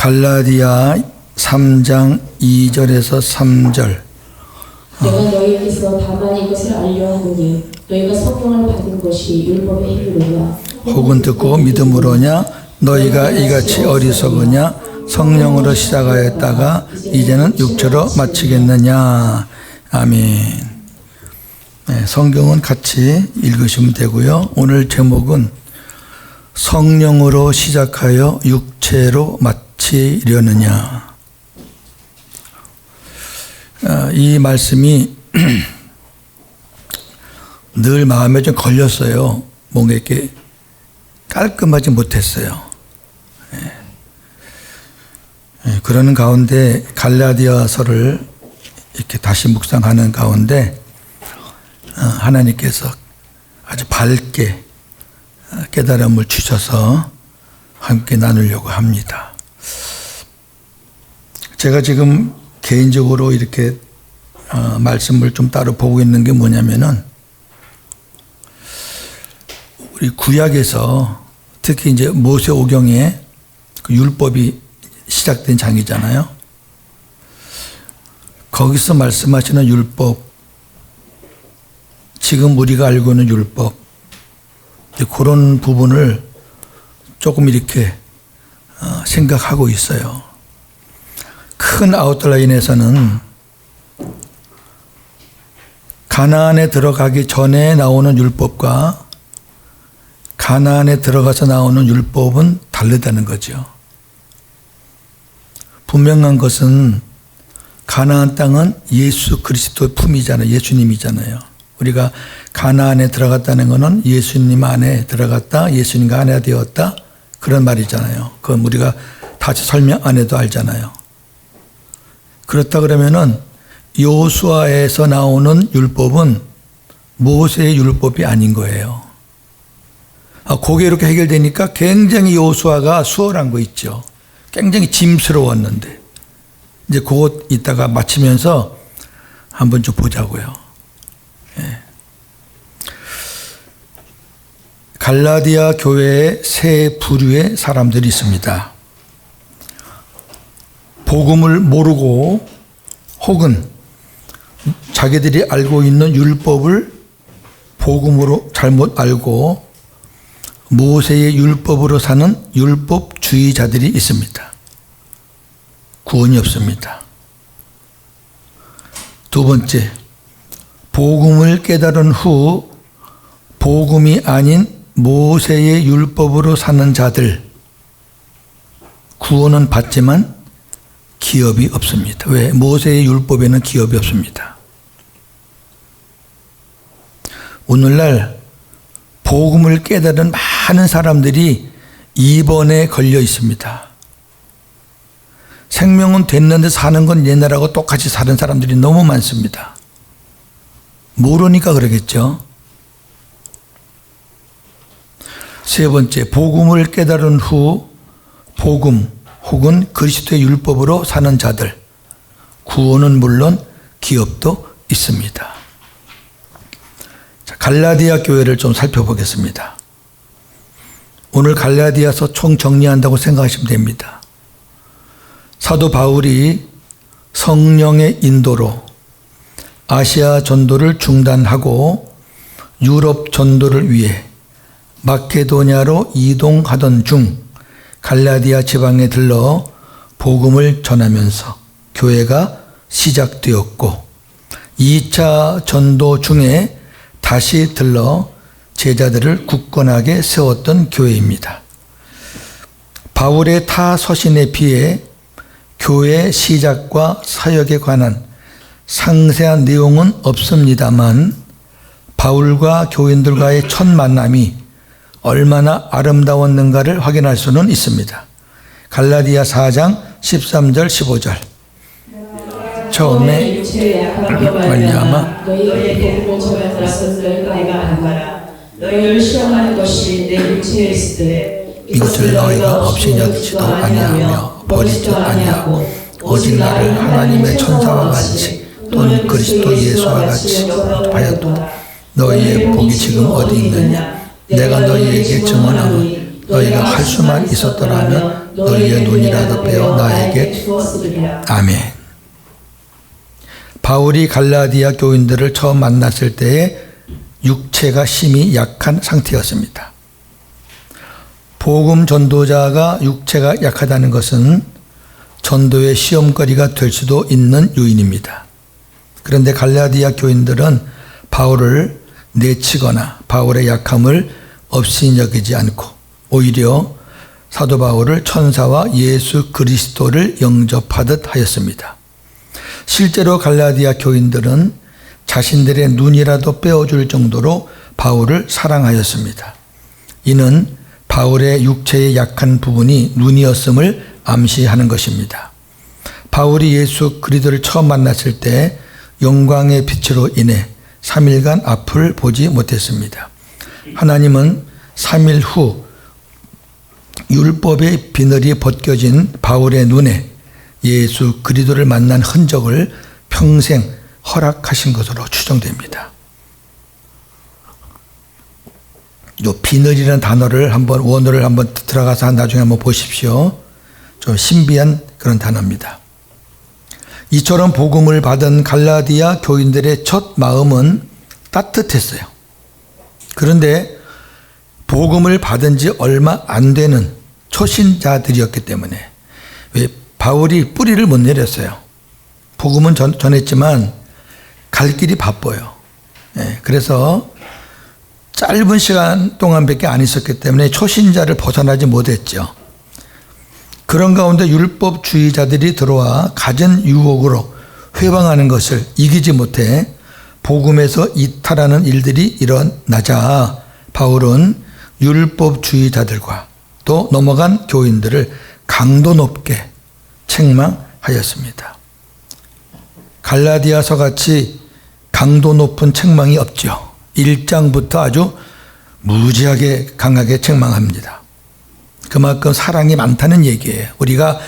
갈라디아 3장 2절에서 3절. 내가 너희에게서 다만 이것을 알려 하노니 너희가 성령을 받은 것이 율법의 행위로냐 혹은 듣고 믿음으로냐 너희가 이같이 어리석으냐 성령으로 시작하였다가 이제는 육체로 마치겠느냐. 아멘. 네, 성경은 같이 읽으시면 되고요. 오늘 제목은 성령으로 시작하여 육체로 마치려느냐. 이 말씀이 늘 마음에 좀 걸렸어요. 뭔가 이렇게 깔끔하지 못했어요. 그러는 가운데 갈라디아서를 이렇게 다시 묵상하는 가운데 하나님께서 아주 밝게 깨달음을 주셔서 함께 나누려고 합니다. 제가 지금 개인적으로 이렇게 말씀을 좀 따로 보고 있는 게 뭐냐면은 우리 구약에서 특히 이제 모세오경에 그 율법이 시작된 장이잖아요. 거기서 말씀하시는 율법, 지금 우리가 알고 있는 율법, 그런 부분을 조금 이렇게 생각하고 있어요. 큰 아웃라인에서는 가나안에 들어가기 전에 나오는 율법과 가나안에 들어가서 나오는 율법은 다르다는 거죠. 분명한 것은 가나안 땅은 예수 그리스도의 품이잖아요. 예수님이잖아요. 우리가 가나안에 들어갔다는 것은 예수님 안에 들어갔다, 예수님과 하나 되었다, 그런 말이잖아요. 그건 우리가 다시 설명 안 해도 알잖아요. 그렇다 그러면은 여호수아에서 나오는 율법은 모세의 율법이 아닌 거예요. 그게 이렇게 해결되니까 굉장히 여호수아가 수월한 거 있죠. 굉장히 짐스러웠는데 이제 그것 이따가 마치면서 한번 좀 보자고요. 갈라디아 교회에 세 부류의 사람들이 있습니다. 복음을 모르고 혹은 자기들이 알고 있는 율법을 복음으로 잘못 알고 모세의 율법으로 사는 율법주의자들이 있습니다. 구원이 없습니다. 두 번째, 복음을 깨달은 후 복음이 아닌 모세의 율법으로 사는 자들, 구원은 받지만 기업이 없습니다. 왜? 모세의 율법에는 기업이 없습니다. 오늘날 복음을 깨달은 많은 사람들이 2번에 걸려 있습니다. 생명은 됐는데 사는 건 옛날하고 똑같이 사는 사람들이 너무 많습니다. 모르니까 그러겠죠. 세 번째, 복음을 깨달은 후 복음 혹은 그리스도의 율법으로 사는 자들, 구원은 물론 기업도 있습니다. 자, 갈라디아 교회를 좀 살펴보겠습니다. 오늘 갈라디아서 총 정리한다고 생각하시면 됩니다. 사도 바울이 성령의 인도로 아시아 전도를 중단하고 유럽 전도를 위해 마케도냐로 이동하던 중 갈라디아 지방에 들러 복음을 전하면서 교회가 시작되었고 2차 전도 중에 다시 들러 제자들을 굳건하게 세웠던 교회입니다. 바울의 타 서신에 비해 교회 시작과 사역에 관한 상세한 내용은 없습니다만 바울과 교인들과의 첫 만남이 얼마나 아름다웠는가를 확인할 수는 있습니다. 갈라디아 4장 13절 15절. 처음에 말미암아 너희에게 복음을 전하는 것은 너희가 알아라. 너희를 시험하는 것이 내 육체에 있으되 이것을 너희가 없이 여기지도 아니하며 버리지도 아니하고 오직 나를 하나님의 천사와 같이 또는 그리스도 예수와 같이 하였도다. 너희의 복이 지금 어디 있느냐? 내가 너희에게 증언하노니 너희가 할 수만 있었더라면 너희의 눈이라도 빼어 나에게 주었으리라. 아멘. 바울이 갈라디아 교인들을 처음 만났을 때에 육체가 심히 약한 상태였습니다. 복음 전도자가 육체가 약하다는 것은 전도의 시험거리가 될 수도 있는 요인입니다. 그런데 갈라디아 교인들은 바울을 내치거나 바울의 약함을 없이 여기지 않고 오히려 사도 바울을 천사와 예수 그리스도를 영접하듯 하였습니다. 실제로 갈라디아 교인들은 자신들의 눈이라도 빼어줄 정도로 바울을 사랑하였습니다. 이는 바울의 육체의 약한 부분이 눈이었음을 암시하는 것입니다. 바울이 예수 그리스도를 처음 만났을 때 영광의 빛으로 인해 3일간 앞을 보지 못했습니다. 하나님은 3일 후 율법의 비늘이 벗겨진 바울의 눈에 예수 그리스도를 만난 흔적을 평생 허락하신 것으로 추정됩니다. 요 비늘이라는 단어를 한번 원어를 한번 들어가서 나중에 한번 보십시오. 좀 신비한 그런 단어입니다. 이처럼 복음을 받은 갈라디아 교인들의 첫 마음은 따뜻했어요. 그런데 복음을 받은 지 얼마 안 되는 초신자들이었기 때문에 왜 바울이 뿌리를 못 내렸어요. 복음은 전했지만 갈 길이 바빠요. 그래서 짧은 시간 동안밖에 안 있었기 때문에 초신자를 벗어나지 못했죠. 그런 가운데 율법주의자들이 들어와 갖은 유혹으로 회방하는 것을 이기지 못해 복음에서 이탈하는 일들이 일어나자 바울은 율법주의자들과 또 넘어간 교인들을 강도 높게 책망하였습니다. 갈라디아서 같이 강도 높은 책망이 없죠. 1장부터 아주 무지하게 강하게 책망합니다. 그만큼 사랑이 많다는 얘기예요. 우리가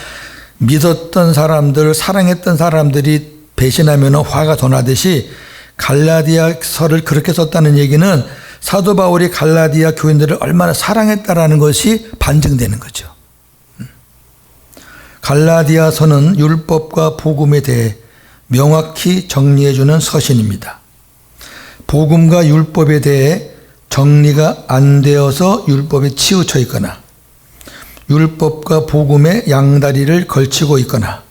믿었던 사람들, 사랑했던 사람들이 배신하면 화가 더 나듯이 갈라디아서를 그렇게 썼다는 얘기는 사도 바울이 갈라디아 교인들을 얼마나 사랑했다라는 것이 반증되는 거죠. 갈라디아서는 율법과 복음에 대해 명확히 정리해주는 서신입니다. 복음과 율법에 대해 정리가 안 되어서 율법에 치우쳐 있거나 율법과 복음의 양다리를 걸치고 있거나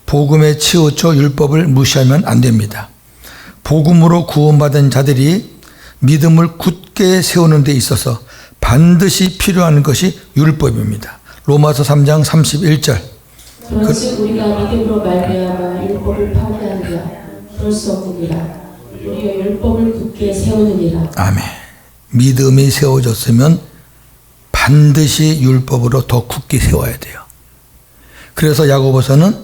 복음에 치우쳐 율법을 무시하면 안 됩니다. 복음으로 구원받은 자들이 믿음을 굳게 세우는 데 있어서 반드시 필요한 것이 율법입니다. 로마서 3장 31절. 그런즉 우리가 믿음으로 말미암아 율법을 파괴하느냐 그럴 수 없느니라. 우리가 율법을 굳게 세우느니라. 아멘. 믿음이 세워졌으면 반드시 율법으로 더 굳게 세워야 돼요. 그래서 야고보서는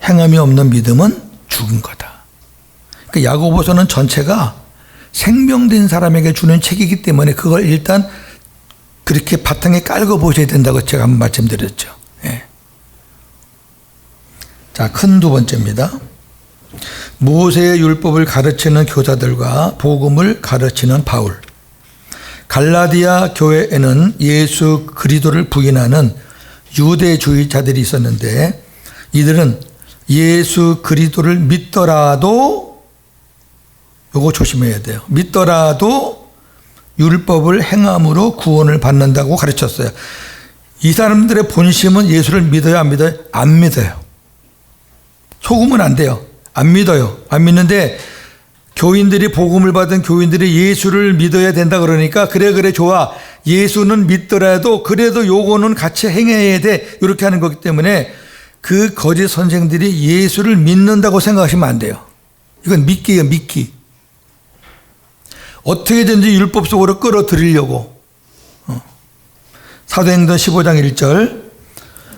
행함이 없는 믿음은 죽은 거다. 그러니까 야고보서는 전체가 생명된 사람에게 주는 책이기 때문에 그걸 일단 그렇게 바탕에 깔고 보셔야 된다고 제가 한번 말씀드렸죠. 예. 자, 큰 두 번째입니다. 모세의 율법을 가르치는 교사들과 복음을 가르치는 바울. 갈라디아 교회에는 예수 그리스도를 부인하는 유대주의자들이 있었는데 이들은 예수 그리스도를 믿더라도 요거 조심해야 돼요. 믿더라도 율법을 행함으로 구원을 받는다고 가르쳤어요. 이 사람들의 본심은 예수를 믿어요, 안 믿어요? 안 믿어요. 속으면 안 돼요. 안 믿어요. 안 믿는데 교인들이 복음을 받은 교인들이 예수를 믿어야 된다 그러니까 그래 좋아. 예수는 믿더라도 그래도 요거는 같이 행해야 돼. 이렇게 하는 거기 때문에 그 거짓 선생들이 예수를 믿는다고 생각하시면 안 돼요. 이건 믿기예요, 믿기. 어떻게든지 율법 속으로 끌어들이려고. 사도행전 15장 1절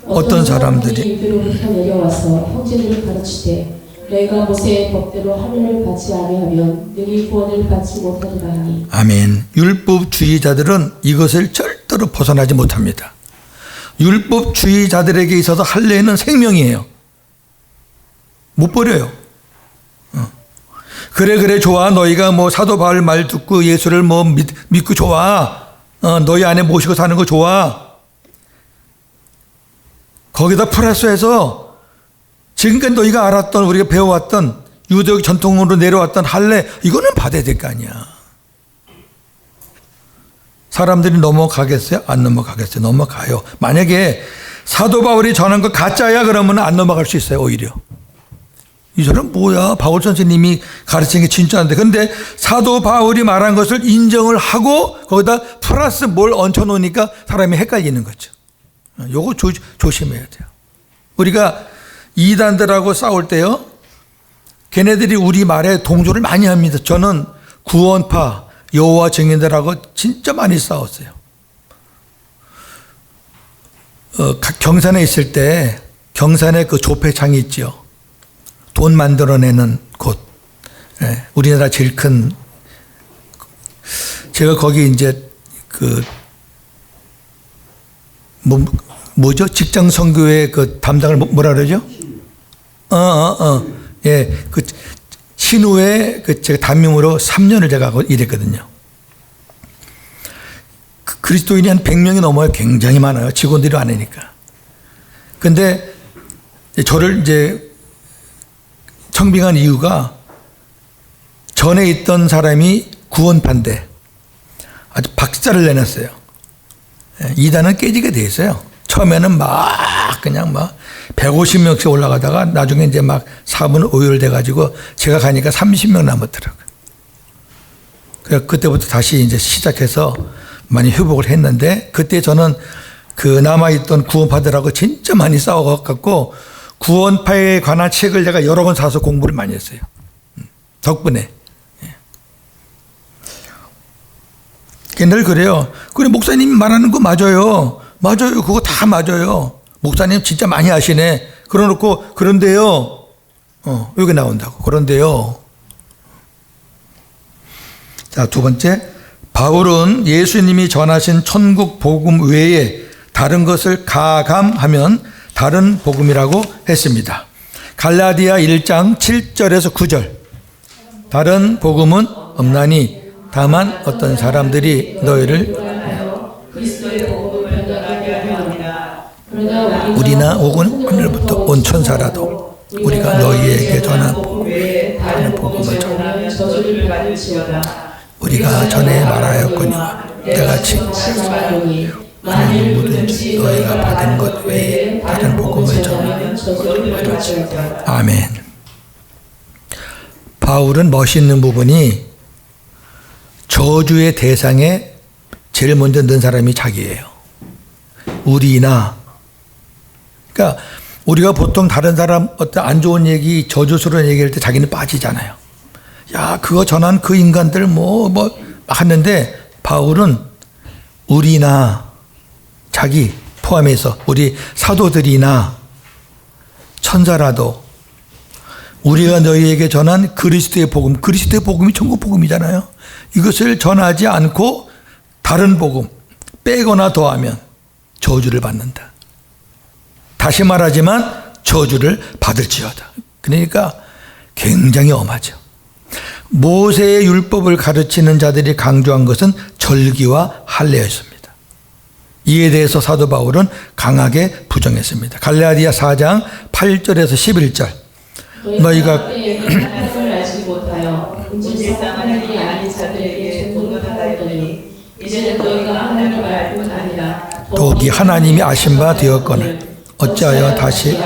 어떤 사람들이 유대로부터 내려와서 형제들을 가르치되 너희가 모세의 법대로 하늘을 받지 아니하면 능히 구원을 받지 못하리라 하니. 아멘. 율법주의자들은 이것을 절대로 벗어나지 못합니다. 율법주의자들에게 있어서 할례는 생명이에요. 못 버려요. 그래 좋아. 너희가 뭐 사도 바울 말 듣고 예수를 뭐 믿고 좋아. 너희 아내 모시고 사는 거 좋아. 거기다 플러스해서 지금까지 너희가 알았던, 우리가 배워왔던 유대적 전통으로 내려왔던 할례, 이거는 받아야 될 거 아니야. 사람들이 넘어가겠어요? 안 넘어가겠어요? 넘어가요. 만약에 사도 바울이 전한 거 가짜야 그러면 안 넘어갈 수 있어요. 오히려. 이 사람 뭐야? 바울 선생님이 가르친 게 진짜인데. 근데 사도 바울이 말한 것을 인정을 하고 거기다 플러스 뭘 얹혀놓으니까 사람이 헷갈리는 거죠. 요거 조심해야 돼요. 우리가 이단들하고 싸울 때요, 걔네들이 우리 말에 동조를 많이 합니다. 저는 구원파, 여호와 증인들하고 진짜 많이 싸웠어요. 경산에 있을 때, 경산에 그 조폐창이 있죠. 돈 만들어내는 곳. 예, 우리나라 제일 큰, 제가 거기 이제 뭐죠? 직장 선교회 그 담당을 뭐라 그러죠? 예, 그 신우회 제가 담임으로 3년을 제가 일했거든요. 그리스도인이 한 100명이 넘어요. 굉장히 많아요. 직원들이 많으니까. 근데 저를 이제 청빙한 이유가 전에 있던 사람이 구원파인데 아주 박살을 내놨어요. 이단은 깨지게 돼 있어요. 처음에는 그냥 150명씩 올라가다가 나중에 이제 4분 5일 돼가지고 제가 가니까 30명 남았더라고요. 그래서 그때부터 다시 이제 시작해서 많이 회복을 했는데, 그때 저는 그 남아있던 구원파들하고 진짜 많이 싸워갖고 구원파에 관한 책을 제가 여러 권 사서 공부를 많이 했어요. 덕분에. 늘 그래요. 그래, 목사님이 말하는 거 맞아요. 맞아요. 그거 다 맞아요. 목사님 진짜 많이 아시네. 그러놓고, 그런데요. 여기 나온다고. 그런데요. 자, 두 번째. 바울은 예수님이 전하신 천국 복음 외에 다른 것을 가감하면 다른 복음이라고 했습니다. 갈라디아 1장 7절에서 9절. 다른 복음은 없나니 다만 어떤 사람들이 너희를 우리나 혹은 하늘부터 온 천사라도 우리가 너희에게 전한 다른 복음을 우리가 전에 말하였거니와 때같이 하늘 누구든지 너희가 받은 것 외에 다른 복음을 전하라. 아멘. 바울은 멋있는 부분이 저주의 대상에 제일 먼저 넣은 사람이 자기예요. 우리나. 그러니까 우리가 보통 다른 사람 어떤 안 좋은 얘기, 저주스러운 얘기할 때 자기는 빠지잖아요. 야, 그거 전한 그 인간들 하는데 바울은 우리나, 자기 포함해서 우리 사도들이나 천사라도 우리가 너희에게 전한 그리스도의 복음, 그리스도의 복음이 천국 복음이잖아요. 이것을 전하지 않고 다른 복음 빼거나 더하면 저주를 받는다. 다시 말하지만 저주를 받을지어다. 그러니까 굉장히 엄하죠. 모세의 율법을 가르치는 자들이 강조한 것은 절기와 할례였습니다. 이에 대해서 사도 바울은 강하게 부정했습니다. 갈라디아 4장 8절에서 11절. 너희가 하나님을 알지 못하여 하나님이 아닌 자들에게 종을 받았더니 이제는 너희가 하나님을 알 뿐 아니라 더욱이 하나님이 아신 바 되었거늘 어찌하여 다시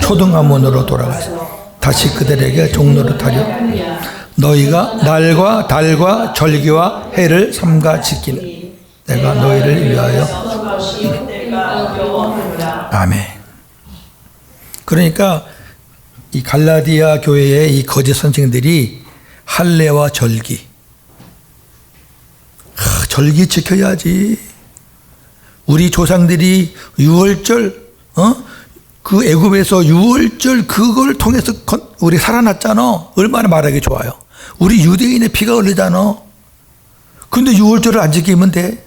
초등학문으로 돌아가서 다시 그들에게 종노릇하려 너희가 날과 달과 절기와 해를 삼가 지키는 내가 너희를 위하여 아멘. 그러니까 이 갈라디아 교회의 이 거짓 선생들이 할례와 절기, 절기 지켜야지. 우리 조상들이 유월절, 그 애굽에서 유월절 그걸 통해서 우리 살아났잖아. 얼마나 말하기 좋아요. 우리 유대인의 피가 흘리잖아. 근데 유월절을 안 지키면 돼.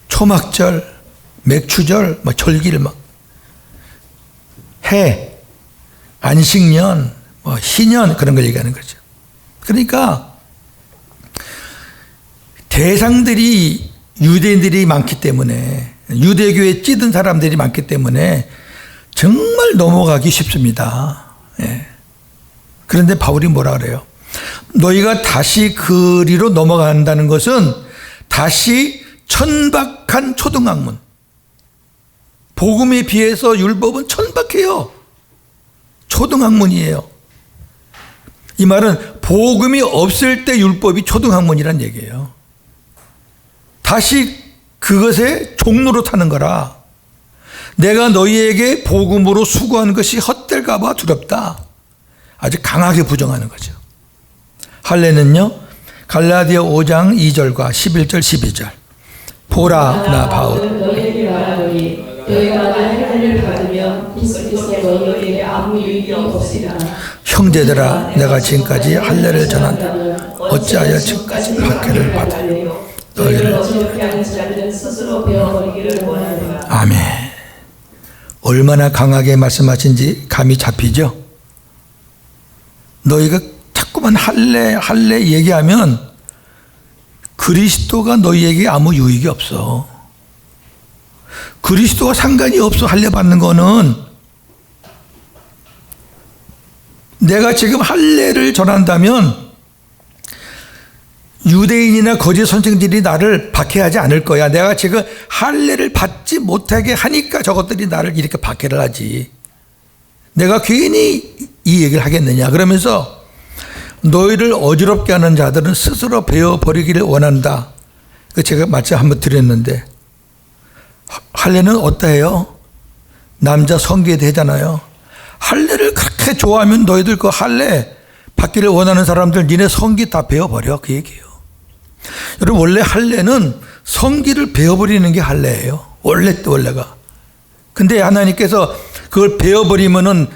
초막절, 맥추절, 절기를 해, 안식년, 희년 그런 걸 얘기하는 거죠. 그러니까 대상들이 유대인들이 많기 때문에, 유대교에 찌든 사람들이 많기 때문에 정말 넘어가기 쉽습니다. 예. 그런데 바울이 뭐라 그래요? 너희가 다시 그리로 넘어간다는 것은 다시 천박한 초등학문. 복음에 비해서 율법은 천박해요. 초등학문이에요. 이 말은 복음이 없을 때 율법이 초등학문이란 얘기예요. 다시 그것에 종로로 타는 거라. 내가 너희에게 복음으로 수고하는 것이 헛될까 봐 두렵다. 아주 강하게 부정하는 거죠. 할례는요, 갈라디아 5장 2절과 11절 12절. 보라, 나 바울 너희에게 말하노니 너희가 할례를 받으면 그리스도께서 너희에게 아무 유익이 없으리라. 형제들아, 내가 지금까지 할례를 전한다. 어찌하여 지금까지 박해를 받아 너희를 어지럽게 하는 자들은 스스로 베어버리기를 원하노라. 아멘. 얼마나 강하게 말씀하신지 감이 잡히죠? 너희가 자꾸만 할례 얘기하면 그리스도가 너희에게 아무 유익이 없어. 그리스도와 상관이 없어. 할례 받는 거는 내가 지금 할례를 전한다면 유대인이나 거짓 선생들이 나를 박해하지 않을 거야. 내가 지금 할례를 받지 못하게 하니까 저것들이 나를 이렇게 박해를 하지. 내가 괜히 이 얘기를 하겠느냐. 그러면서 너희를 어지럽게 하는 자들은 스스로 베어버리기를 원한다. 제가 마치 한번 드렸는데, 할례는 어떠해요? 남자 성기에 대잖아요. 할례를 그렇게 좋아하면 너희들 그 할례 받기를 원하는 사람들 니네 성기 다 베어버려. 그 얘기예요. 여러분, 원래 할례는 성기를 베어버리는 게 할례예요. 원래가. 근데 하나님께서 그걸 베어버리면은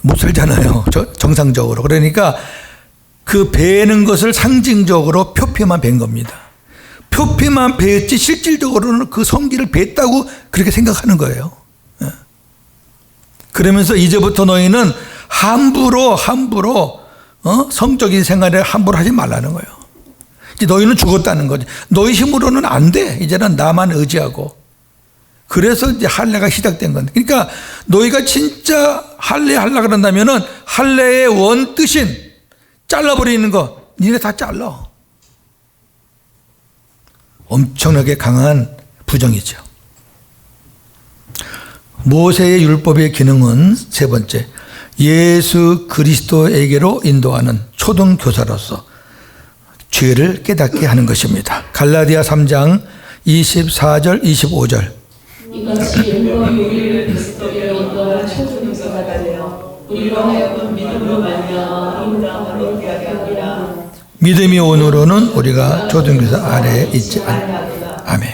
못 살잖아요. 정상적으로. 그러니까 그 베는 것을 상징적으로 표피만 벤 겁니다. 표피만 베었지 실질적으로는 그 성기를 뱄다고 그렇게 생각하는 거예요. 그러면서 이제부터 너희는 함부로 성적인 생활에 함부로 하지 말라는 거예요. 이제 너희는 죽었다는 거지. 너희 힘으로는 안 돼. 이제는 나만 의지하고. 그래서 이제 할례가 시작된 건데. 그러니까 너희가 진짜 할례 하려고 그런다면은 할례의 원뜻인 잘라버리는 거, 니네 다 잘라. 엄청나게 강한 부정이죠. 모세의 율법의 기능은 세 번째, 예수 그리스도에게로 인도하는 초등교사로서 죄를 깨닫게 하는 것입니다. 갈라디아 3장 24절 25절. 이것이 율법이 우리를 그리스도에게로 인도하는 초등교사가 되어 우리로 하여금 믿음으로 말미암아 인도함으로 깨닫게 하리라. 믿음이 온으로는 우리가 초등교사 아래에 있지 않다. 아멘.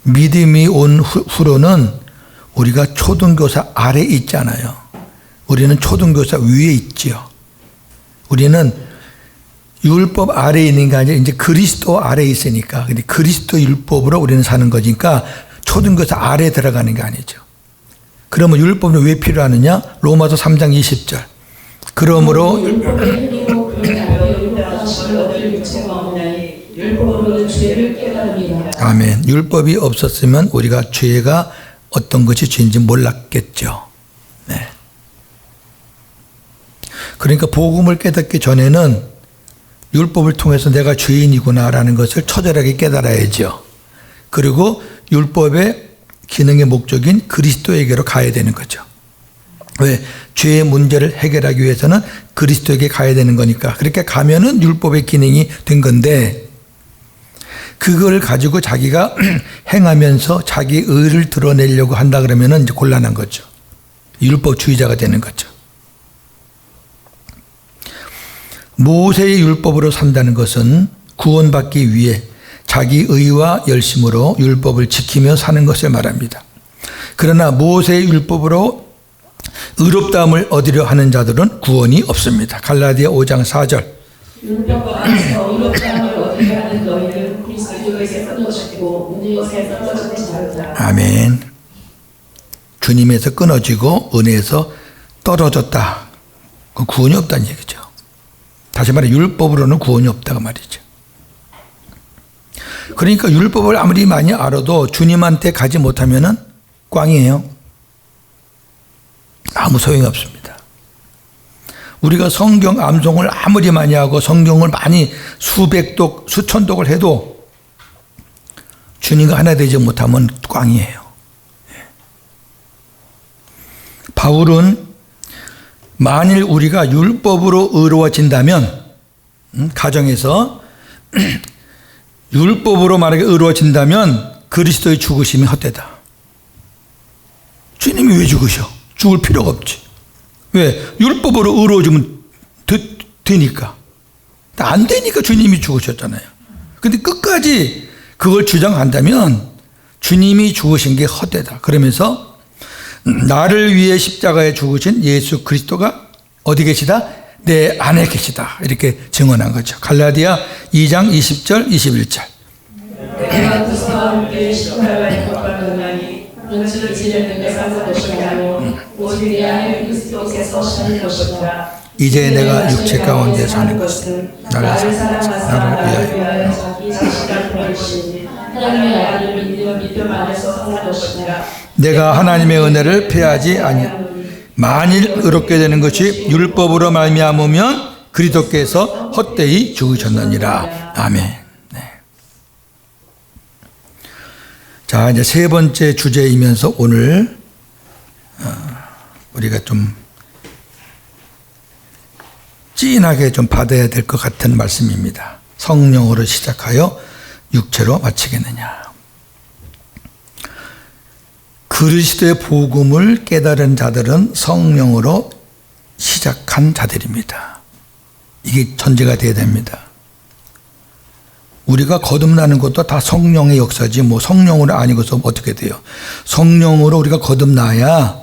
믿음이 온 후로는 우리가 초등교사 아래에 있잖아요. 우리는 초등교사 위에 있지요. 우리는 율법 아래에 있는 게 아니라 이제 그리스도 아래에 있으니까. 근데 그리스도 율법으로 우리는 사는 거니까 초등교사 아래에 들어가는 게 아니죠. 그러면 율법은 왜 필요하느냐? 로마서 3장 20절. 그러므로 아멘. 율법이 없었으면 우리가 죄가 어떤 것이 죄인지 몰랐겠죠. 네. 그러니까 복음을 깨닫기 전에는 율법을 통해서 내가 죄인이구나라는 것을 처절하게 깨달아야죠. 그리고 율법의 기능의 목적인 그리스도에게로 가야 되는 거죠. 왜? 죄의 문제를 해결하기 위해서는 그리스도에게 가야 되는 거니까. 그렇게 가면은 율법의 기능이 된 건데, 그걸 가지고 자기가 행하면서 자기 의를 드러내려고 한다 그러면은 이제 곤란한 거죠. 율법주의자가 되는 거죠. 모세의 율법으로 산다는 것은 구원받기 위해 자기 의와 열심으로 율법을 지키며 사는 것을 말합니다. 그러나 모세의 율법으로 의롭다함을 얻으려 하는 자들은 구원이 없습니다. 갈라디아 5장 4절. 율법 안에서 의롭다함을 얻으려 하는 너희는 그리스도에서 끊어지고 은혜에서 떨어진 자로다. 아멘. 주님에서 끊어지고 은혜에서 떨어졌다. 그 구원이 없다는 얘기죠. 다시 말해 율법으로는 구원이 없다고 말이죠. 그러니까 율법을 아무리 많이 알아도 주님한테 가지 못하면은 꽝이에요. 아무 소용이 없습니다. 우리가 성경 암송을 아무리 많이 하고 성경을 많이 수백독, 수천독을 해도 주님과 하나 되지 못하면 꽝이에요. 바울은 만일 우리가 율법으로 의로워진다면, 가정에서 율법으로 만약에 의로워진다면 그리스도의 죽으심이 헛되다. 주님이 왜 죽으셔? 죽을 필요가 없지. 왜? 율법으로 의로워지면 되니까. 안 되니까 주님이 죽으셨잖아요. 근데 끝까지 그걸 주장한다면 주님이 죽으신 게 헛되다. 그러면서 나를 위해 십자가에 죽으신 예수 그리스도가 어디 계시다? 내 안에 계시다. 이렇게 증언한 거죠. 갈라디아 2장 20절 21절. 내가 그리스도와 함께 십자가에 못 박혔나니 그런즉 이제는 내가 사는 것이 아니요 오직 내 안에 그리스도께서 사는 것이다. 이제 내가 육체 가운데 사는 것은 나를 사랑하사 나를 위하여 자기 자신을 버리신 하나님의 아들을 믿는 믿음 안에서 사는 것이다. 내가 하나님의 은혜를 패하지 아니하노니 만일 의롭게 되는 것이 율법으로 말미암으면 그리스도께서 헛되이 죽으셨느니라. 아멘. 네. 자, 이제 세 번째 주제이면서 오늘 우리가 좀 진하게 좀 받아야 될 것 같은 말씀입니다. 성령으로 시작하여 육체로 마치겠느냐. 그리스도의 복음을 깨달은 자들은 성령으로 시작한 자들입니다. 이게 전제가 되어야 됩니다. 우리가 거듭나는 것도 다 성령의 역사지 뭐 성령으로 아니고서 어떻게 돼요? 성령으로 우리가 거듭나야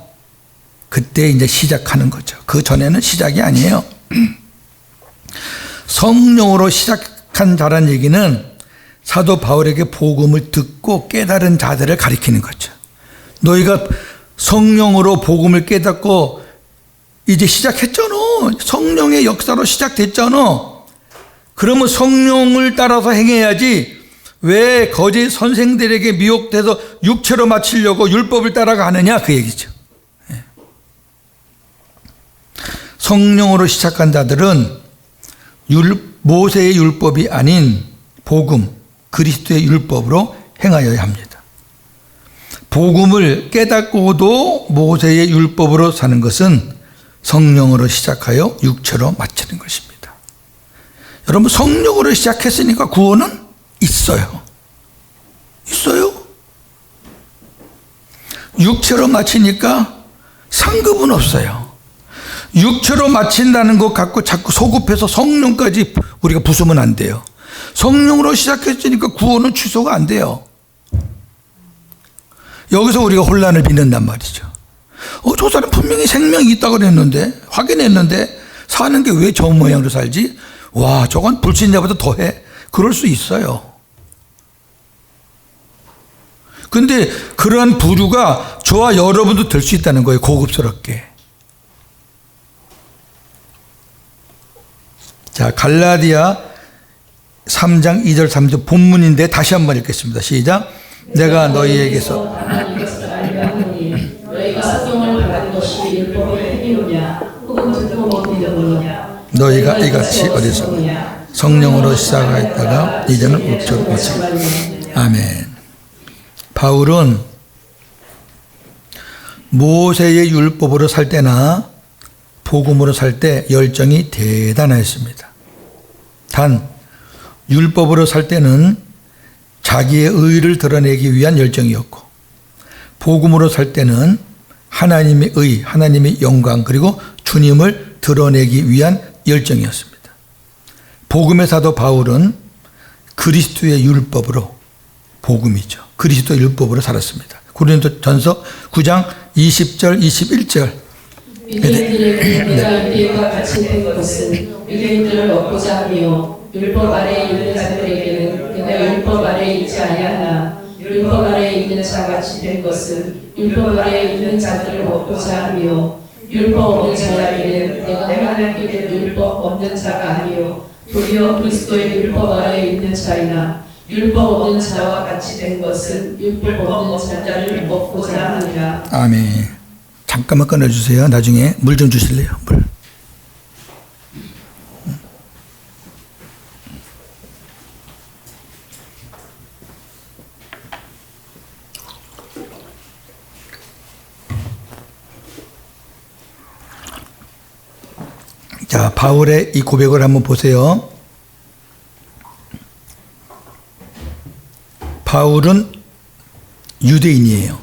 그때 이제 시작하는 거죠. 그 전에는 시작이 아니에요. 성령으로 시작한 자란 얘기는 사도 바울에게 복음을 듣고 깨달은 자들을 가리키는 거죠. 너희가 성령으로 복음을 깨닫고 이제 시작했잖아. 성령의 역사로 시작됐잖아. 그러면 성령을 따라서 행해야지 왜 거짓 선생들에게 미혹돼서 육체로 마치려고 율법을 따라가느냐 그 얘기죠. 성령으로 시작한 자들은 모세의 율법이 아닌 복음, 그리스도의 율법으로 행하여야 합니다. 복음을 깨닫고도 모세의 율법으로 사는 것은 성령으로 시작하여 육체로 마치는 것입니다. 여러분 성령으로 시작했으니까 구원은 있어요. 있어요. 육체로 마치니까 상급은 없어요. 육체로 마친다는 것 갖고 자꾸 소급해서 성령까지 우리가 부수면 안 돼요. 성령으로 시작했으니까 구원은 취소가 안 돼요. 여기서 우리가 혼란을 빚는단 말이죠. 저 사람 분명히 생명이 있다고 그랬는데 확인했는데 사는 게 왜 저 모양으로 살지? 와, 저건 불신자보다 더해. 그럴 수 있어요. 근데 그러한 부류가 저와 여러분도 될 수 있다는 거예요. 고급스럽게. 자, 갈라디아 3장 2절 3절 본문인데 다시 한번 읽겠습니다. 시작. 내가 너희에게서 너희가 성령을 받은 것이 율법의 행위로냐 혹은 듣고 먹느냐 너희가 이같이 어리석으냐 성령으로 시작하였다가 이제는 육체로 마치고. 아멘. 바울은 모세의 율법으로 살 때나 복음으로 살 때 열정이 대단했습니다. 단 율법으로 살 때는 자기의 의를 드러내기 위한 열정이었고 복음으로 살 때는 하나님의 의, 하나님의 영광 그리고 주님을 드러내기 위한 열정이었습니다. 복음의 사도 바울은 그리스도의 율법으로 복음이죠. 그리스도의 율법으로 살았습니다. 고린도전서 9장 20절 21절 유대인들에게 내가 유대인과 같이 된 것은 유대인들을 얻고자 하며 율법 아래에 있는 자들에게는 내가 율법 아래에 있지 아니하나 율법 아래에 있는 자같이 된 것은 율법 아래에 있는 자들을 얻고자 하며 율법 없는 자에게는 내가 하나님께 율법 없는 자가 아니요 도리어 그리스도의 율법 아래에 있는 자이나 율법 없는 자와 같이 된 것은 율법 없는 자를 얻고자 하느라. 아멘. 잠깐만 끊어주세요. 나중에 물 좀 주실래요? 물. 자, 바울의 이 고백을 한번 보세요. 바울은 유대인이에요.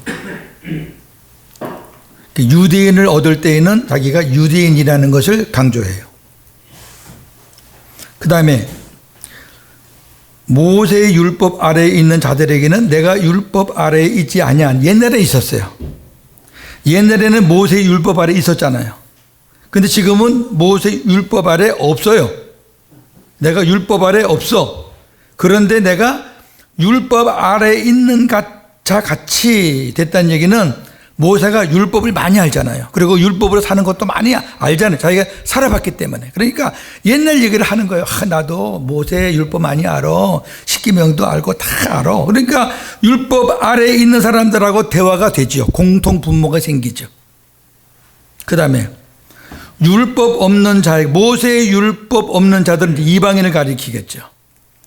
유대인을 얻을 때에는 자기가 유대인이라는 것을 강조해요. 그 다음에 모세의 율법 아래에 있는 자들에게는 내가 율법 아래에 있지 아니한, 옛날에 있었어요. 옛날에는 모세의 율법 아래에 있었잖아요. 근데 지금은 모세 율법 아래 없어요. 내가 율법 아래 없어. 그런데 내가 율법 아래 있는 자 같이 됐다는 얘기는 모세가 율법을 많이 알잖아요. 그리고 율법으로 사는 것도 많이 알잖아요. 자기가 살아봤기 때문에. 그러니까 옛날 얘기를 하는 거예요. 나도 모세 율법 많이 알아. 십계명도 알고 다 알아. 그러니까 율법 아래에 있는 사람들하고 대화가 되죠. 공통 분모가 생기죠. 그 다음에 율법 없는 자, 모세의 율법 없는 자들은 이방인을 가리키겠죠.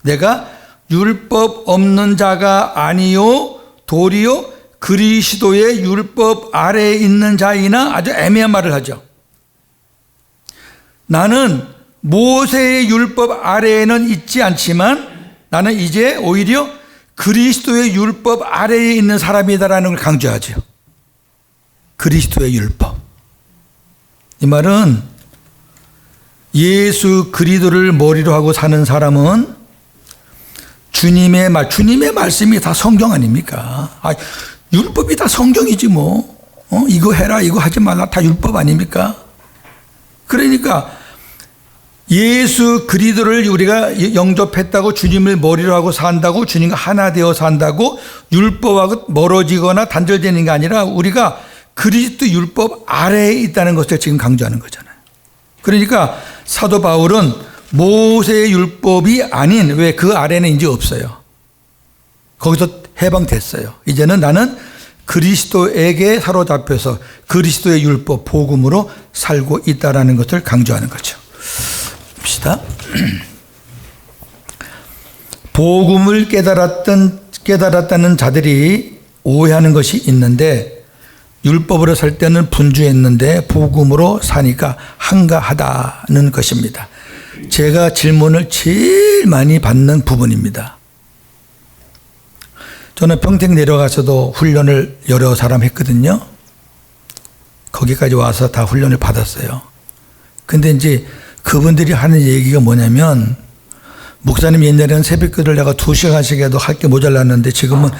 내가 율법 없는 자가 아니요 도리요 그리스도의 율법 아래에 있는 자이나, 아주 애매한 말을 하죠. 나는 모세의 율법 아래에는 있지 않지만 나는 이제 오히려 그리스도의 율법 아래에 있는 사람이다라는 걸 강조하죠. 그리스도의 율법. 이 말은 예수 그리스도를 머리로 하고 사는 사람은 주님의 말씀이 다 성경 아닙니까? 율법이 다 성경이지 뭐. 이거 해라, 이거 하지 말라, 다 율법 아닙니까? 그러니까 예수 그리스도를 우리가 영접했다고, 주님을 머리로 하고 산다고, 주님과 하나 되어 산다고 율법하고 멀어지거나 단절되는 게 아니라 우리가 그리스도 율법 아래에 있다는 것을 지금 강조하는 거잖아요. 그러니까 사도 바울은 모세의 율법이 아닌, 왜 그 아래는 이제 없어요. 거기서 해방됐어요. 이제는 나는 그리스도에게 사로잡혀서 그리스도의 율법, 복음으로 살고 있다는 것을 강조하는 거죠. 봅시다. 복음을 깨달았다는 자들이 오해하는 것이 있는데, 율법으로 살 때는 분주했는데 복음으로 사니까 한가하다는 것입니다. 제가 질문을 제일 많이 받는 부분입니다. 저는 평택 내려가서도 훈련을 여러 사람 했거든요. 거기까지 와서 다 훈련을 받았어요. 근데 이제 그분들이 하는 얘기가 뭐냐면, 목사님 옛날에는 새벽기도를 내가 2시간씩 해도 할 게 모자랐는데 지금은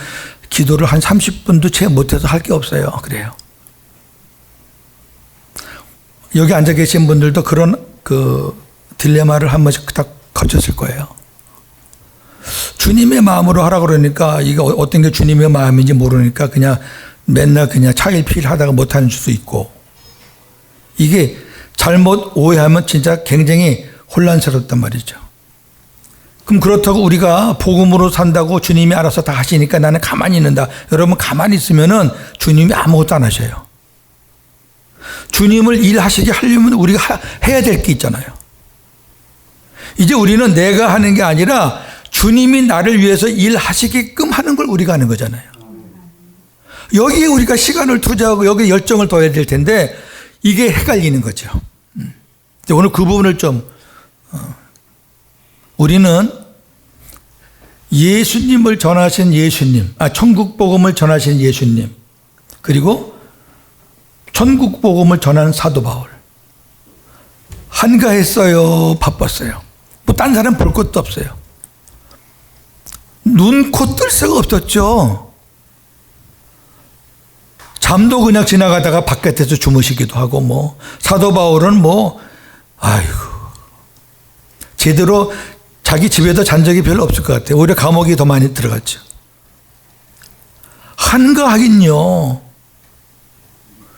기도를 한 30분도 채 못해서 할 게 없어요. 그래요. 여기 앉아 계신 분들도 그런 딜레마를 한 번씩 다 거쳤을 거예요. 주님의 마음으로 하라 그러니까 이게 어떤 게 주님의 마음인지 모르니까 그냥 맨날 그냥 차일피일 하다가 못하는 수도 있고, 이게 잘못 오해하면 진짜 굉장히 혼란스럽단 말이죠. 그럼 그렇다고 우리가 복음으로 산다고 주님이 알아서 다 하시니까 나는 가만히 있는다. 여러분 가만히 있으면은 주님이 아무것도 안 하셔요. 주님을 일하시게 하려면 우리가 해야 될 게 있잖아요. 이제 우리는 내가 하는 게 아니라 주님이 나를 위해서 일하시게끔 하는 걸 우리가 하는 거잖아요. 여기에 우리가 시간을 투자하고 여기에 열정을 둬야 될 텐데 이게 헷갈리는 거죠. 오늘 그 부분을 좀 우리는 예수님을 전하신 예수님, 천국 복음을 전하신 예수님, 그리고 천국 복음을 전하는 사도 바울. 한가했어요? 바빴어요? 뭐 딴 사람 볼 것도 없어요. 눈, 코 뜰 새가 없었죠. 잠도 그냥 지나가다가 바깥에서 주무시기도 하고, 뭐 사도 바울은 제대로 자기 집에도 잔 적이 별로 없을 것 같아요. 오히려 감옥이 더 많이 들어갔죠. 한가하긴요.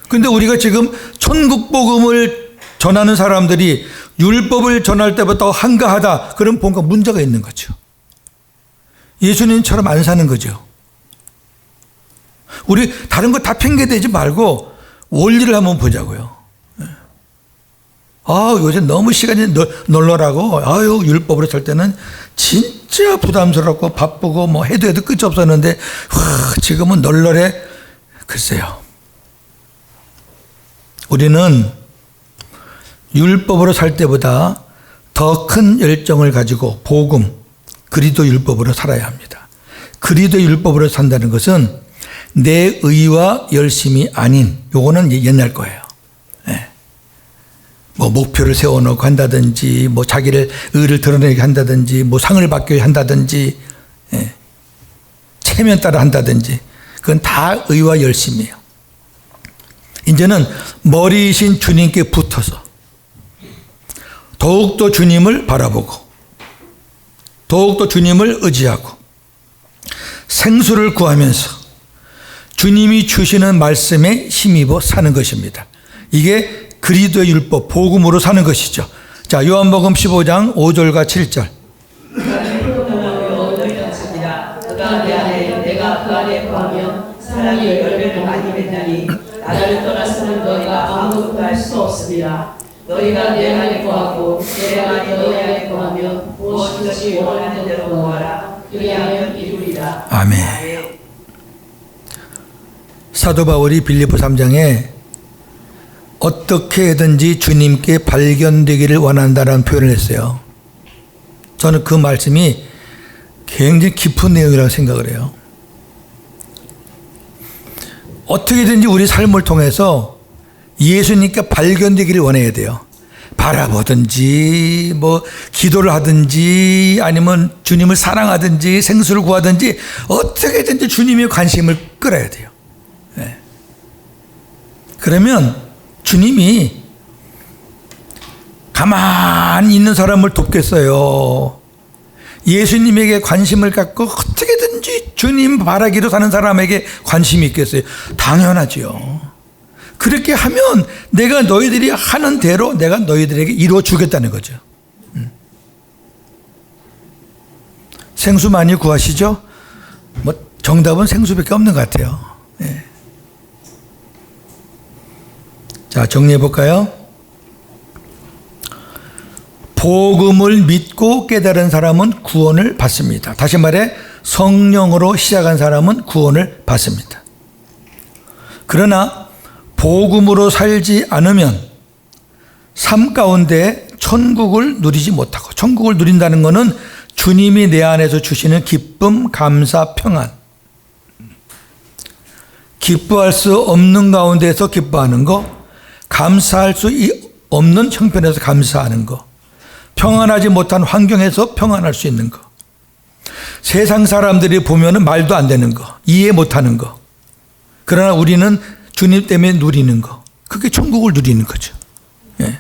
근데 우리가 지금 천국 복음을 전하는 사람들이 율법을 전할 때보다 한가하다. 그럼 뭔가 문제가 있는 거죠. 예수님처럼 안 사는 거죠. 우리 다른 거 다 핑계대지 말고 원리를 한번 보자고요. 요새 너무 시간이 널널하고, 율법으로 살 때는 진짜 부담스럽고 바쁘고 뭐 해도 끝이 없었는데, 지금은 널널해. 글쎄요. 우리는 율법으로 살 때보다 더 큰 열정을 가지고 복음, 그리스도 율법으로 살아야 합니다. 그리스도 율법으로 산다는 것은 내 의와 열심이 아닌, 요거는 옛날 거예요. 뭐 목표를 세워놓고 한다든지, 뭐 자기를 의를 드러내게 한다든지, 뭐 상을 받게 한다든지, 체면 따라 한다든지, 그건 다 의와 열심이에요. 이제는 머리이신 주님께 붙어서 더욱더 주님을 바라보고, 더욱더 주님을 의지하고, 생수를 구하면서 주님이 주시는 말씀에 힘입어 사는 것입니다. 이게 그리스도의 율법, 복음으로 사는 것이죠. 자, 요한복음 15장 5절과 7절. 그가 내 안에, 내가 그 안에 거하면 사랑이 열매를 많이 맺나니 나를 떠나서는 너희가 아무것도 할 수 없습니다. 너희가 내 안에 거하고 내가 너희 안에 거하면 무엇이든지 원하는 대로 구하라. 그리하면 이루리라. 아멘. 사도 바울이 빌립보 3장에 어떻게든지 주님께 발견되기를 원한다는 표현을 했어요. 저는 그 말씀이 굉장히 깊은 내용이라고 생각을 해요. 어떻게든지 우리 삶을 통해서 예수님께 발견되기를 원해야 돼요. 바라보든지, 뭐, 기도를 하든지, 아니면 주님을 사랑하든지, 생수를 구하든지, 어떻게든지 주님의 관심을 끌어야 돼요. 네. 그러면 주님이 가만히 있는 사람을 돕겠어요. 예수님에게 관심을 갖고 어떻게든지 주님 바라기로 사는 사람에게 관심이 있겠어요. 당연하죠. 그렇게 하면 내가 너희들이 하는 대로 내가 너희들에게 이루어 주겠다는 거죠. 생수 많이 구하시죠? 뭐 정답은 생수밖에 없는 것 같아요. 네. 자, 정리해 볼까요? 복음을 믿고 깨달은 사람은 구원을 받습니다. 다시 말해 성령으로 시작한 사람은 구원을 받습니다. 그러나 복음으로 살지 않으면 삶 가운데 천국을 누리지 못하고, 천국을 누린다는 것은 주님이 내 안에서 주시는 기쁨, 감사, 평안, 기뻐할 수 없는 가운데서 기뻐하는 거, 감사할 수 없는 형편에서 감사하는 거, 평안하지 못한 환경에서 평안할 수 있는 거, 세상 사람들이 보면 말도 안 되는 거, 이해 못하는 거, 그러나 우리는 주님 때문에 누리는 거, 그게 천국을 누리는 거죠. 예.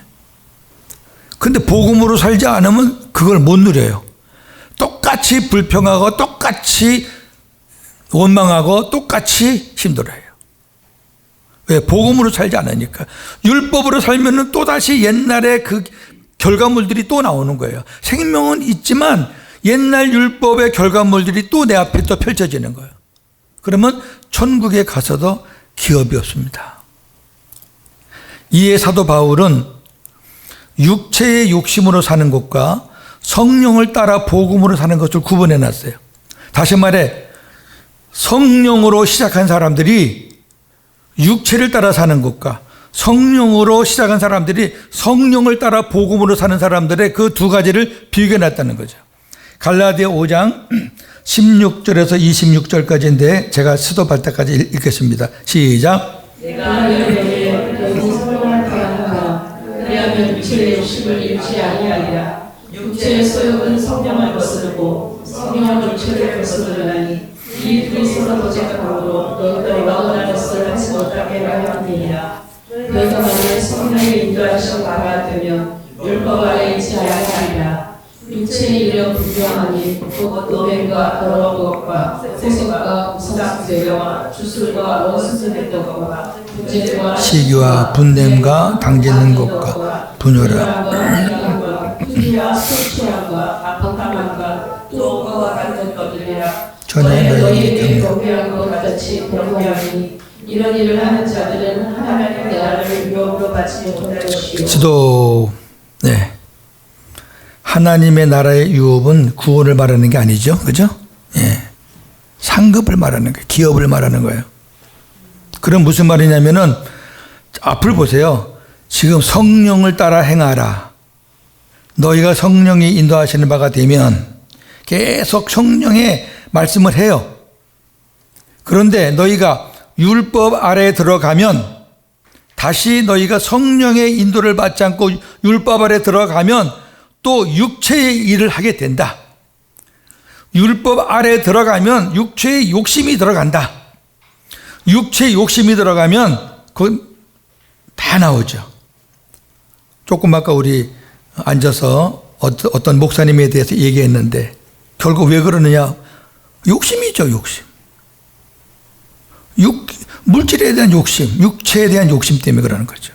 근데 복음으로 살지 않으면 그걸 못 누려요. 똑같이 불평하고 똑같이 원망하고 똑같이 힘들어요. 왜? 복음으로 살지 않으니까. 율법으로 살면은 또다시 옛날에 그 결과물들이 또 나오는 거예요. 생명은 있지만 옛날 율법의 결과물들이 또 내 앞에 또 펼쳐지는 거예요. 그러면 천국에 가서도 기업이 없습니다. 이에 사도 바울은 육체의 욕심으로 사는 것과 성령을 따라 복음으로 사는 것을 구분해 놨어요. 다시 말해 성령으로 시작한 사람들이 육체를 따라 사는 것과 성령으로 시작한 사람들이 성령을 따라 복음으로 사는 사람들의 그 두 가지를 비교해 놨다는 거죠. 갈라디아 5장 16절에서 26절까지인데 제가 수도 발달까지 읽겠습니다. 시작. 내가 너희에게 성령을 바라노라. 그리하면 육체의 욕심을 잃지 아니하리라. 육체의 소욕은 성령을 거스르고 성령은 육체를 거스르나니 이 둘이 서로 도적함으로 너희가 원하는 것을 하지 못하게 하려 함이니라. 너희가 만일 성령의 인도하신 바가 되면 율법 아래 있지 아니하리라. 육체의 이력 불경하니 곧 노뱀과 더러운 것과 세속과 우상숭배와 주술과 원수술의 것과 부재와 시기와 분냄과 당짓는 것과 분열함 투지와 소취함과 방탕함과 또 그와 같은 것들이라 전에 너희에게 너희에게 경배한 것 같이 경배하니 이런 일을 하는 자들은 하나님의 나라를 유업으로 받지 못할 것이요 지도 네. 하나님의 나라의 유업은 구원을 말하는 게 아니죠. 그죠? 예. 상급을 말하는 거예요. 기업을 말하는 거예요. 그럼 무슨 말이냐면은 앞을 보세요. 지금 성령을 따라 행하라. 너희가 성령이 인도하시는 바가 되면 계속 성령의 말씀을 해요. 그런데 너희가 율법 아래에 들어가면 다시 너희가 성령의 인도를 받지 않고 율법 아래 들어가면 또 육체의 일을 하게 된다. 율법 아래 들어가면 육체의 욕심이 들어간다. 육체의 욕심이 들어가면 그건 다 나오죠. 조금 아까 우리 앉아서 어떤 목사님에 대해서 얘기했는데 결국 왜 그러느냐? 욕심이죠, 욕심. 물질에 대한 욕심, 육체에 대한 욕심 때문에 그러는 거죠.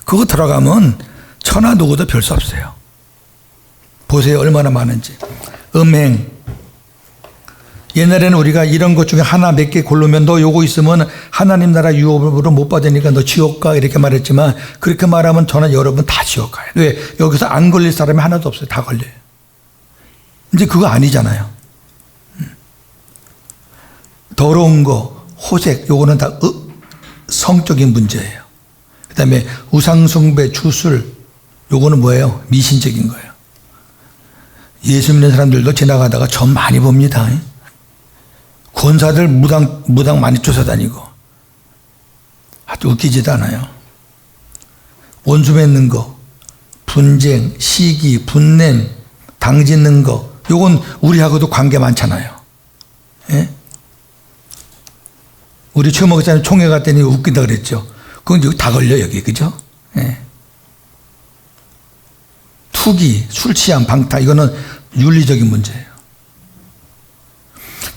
그거 들어가면 천하 누구도 별 수 없어요. 보세요, 얼마나 많은지. 음행. 옛날에는 우리가 이런 것 중에 하나 몇 개 고르면 너 요거 있으면 하나님 나라 유업으로 못 받으니까 너 지옥 가 이렇게 말했지만 그렇게 말하면 저는 여러분 다 지옥 가요. 왜? 여기서 안 걸릴 사람이 하나도 없어요. 다 걸려요. 이제 그거 아니잖아요. 더러운 거, 호색, 요거는 다 성적인 문제예요. 그 다음에 우상숭배, 주술, 요거는 뭐예요? 미신적인 거예요. 예수 믿는 사람들도 지나가다가 점 많이 봅니다. 권사들 무당 많이 쫓아다니고. 아주 웃기지도 않아요. 원수 맺는 거, 분쟁, 시기, 분냄, 당짓는 거, 요건 우리하고도 관계 많잖아요. 예? 우리 최 목사님 총회 갔더니 웃긴다 그랬죠. 그건 여기 다 걸려, 여기. 그죠? 예. 투기, 술 취함, 방탕, 이거는 윤리적인 문제예요.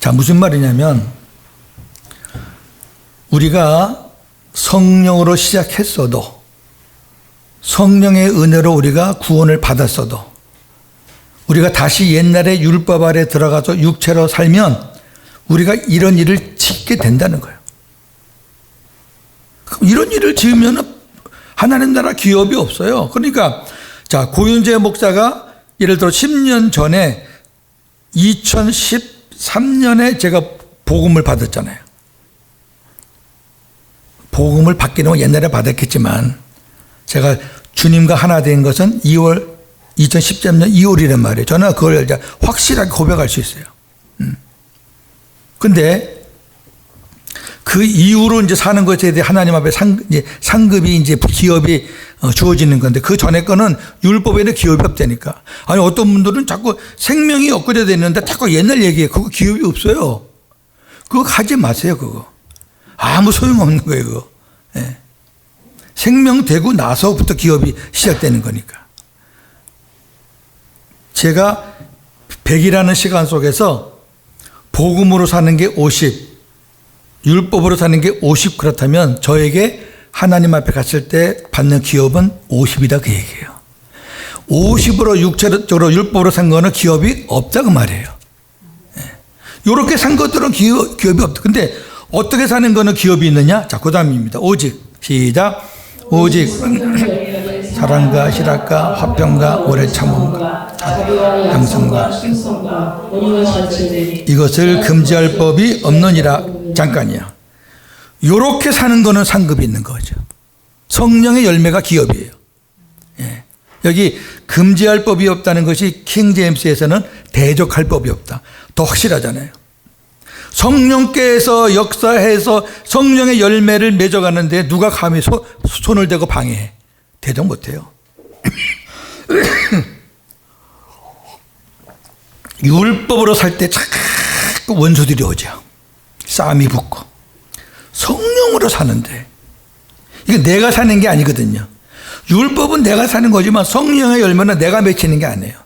자, 무슨 말이냐면, 우리가 성령으로 시작했어도, 성령의 은혜로 우리가 구원을 받았어도, 우리가 다시 옛날의 율법 아래 들어가서 육체로 살면, 우리가 이런 일을 짓게 된다는 거예요. 그럼 이런 일을 지으면 하나님 나라 기업이 없어요. 그러니까, 자, 고윤재 목사가 예를 들어 10년 전에 2013년에 제가 복음을 받았잖아요. 복음을 받기는 옛날에 받았겠지만 제가 주님과 하나 된 것은 2013년 2월이란 말이에요. 저는 그걸 이제 확실하게 고백할 수 있어요. 근데 그 이후로 이제 사는 것에 대해 하나님 앞에 상급이 이제 기업이 주어지는 건데 그 전에 거는 율법에는 기업이 없다니까. 아니 어떤 분들은 자꾸 생명이 엊그제 됐는데 자꾸 옛날 얘기해. 그거 기업이 없어요. 그거 하지 마세요. 그거 아무 소용없는 거예요. 그거. 예. 생명 되고 나서부터 기업이 시작되는 거니까. 제가 100이라는 시간 속에서 복음으로 사는 게 50, 율법으로 사는 게 50 그렇다면 저에게 하나님 앞에 갔을 때 받는 기업은 50이다 그 얘기예요. 50으로 육체적으로 율법으로 산 거는 기업이 없다고 말이에요. 이렇게 산 것들은 기업이 없다. 근데 어떻게 사는 거는 기업이 있느냐? 자, 그 다음입니다. 오직 시작. 오직 사랑과 실학과 화평과 오래 참음과 양성과 이것을 금지할 법이 없느니라. 잠깐이야. 요렇게 사는 거는 상급이 있는 거죠. 성령의 열매가 기업이에요. 예. 여기 금지할 법이 없다는 것이 킹 제임스에서는 대적할 법이 없다. 더 확실하잖아요. 성령께서 역사해서 성령의 열매를 맺어가는데 누가 감히 손을 대고 방해해? 대적 못해요. 율법으로 살 때 자꾸 원수들이 오죠. 싸움이 붙고. 성령으로 사는데 이게 내가 사는 게 아니거든요. 율법은 내가 사는 거지만 성령의 열매는 내가 맺히는 게 아니에요.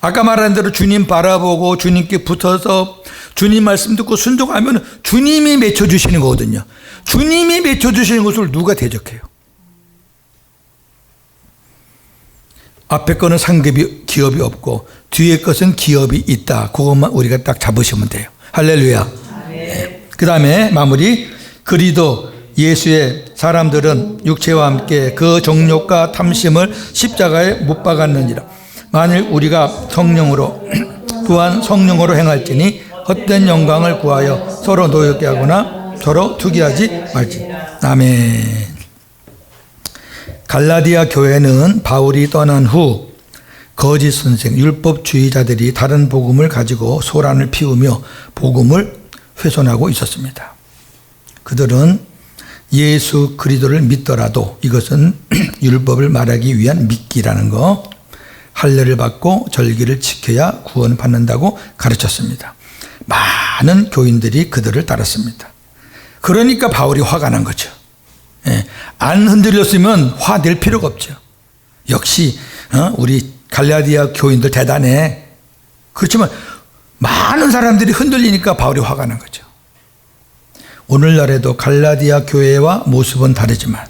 아까 말한 대로 주님 바라보고 주님께 붙어서 주님 말씀 듣고 순종하면 주님이 맺혀주시는 거거든요. 주님이 맺혀주시는 것을 누가 대적해요? 앞에 거는 상급이 기업이 없고 뒤에 것은 기업이 있다. 그것만 우리가 딱 잡으시면 돼요. 할렐루야. 네. 그 다음에 마무리. 그리도 예수의 사람들은 육체와 함께 그 정욕과 탐심을 십자가에 못 박았느니라. 만일 우리가 성령으로 또한 성령으로 행할지니 헛된 영광을 구하여 서로 노엽게 하거나 서로 투기하지 말지. 아멘. 갈라디아 교회는 바울이 떠난 후 거짓 선생, 율법주의자들이 다른 복음을 가지고 소란을 피우며 복음을 훼손하고 있었습니다. 그들은 예수 그리스도를 믿더라도 이것은 율법을 말하기 위한 믿기라는 거, 할례를 받고 절기를 지켜야 구원받는다고 가르쳤습니다. 많은 교인들이 그들을 따랐습니다. 그러니까 바울이 화가 난 거죠. 안 흔들렸으면 화낼 필요가 없죠. 역시 우리 갈라디아 교인들 대단해. 그렇지만 많은 사람들이 흔들리니까 바울이 화가 난 거죠. 오늘날에도 갈라디아 교회와 모습은 다르지만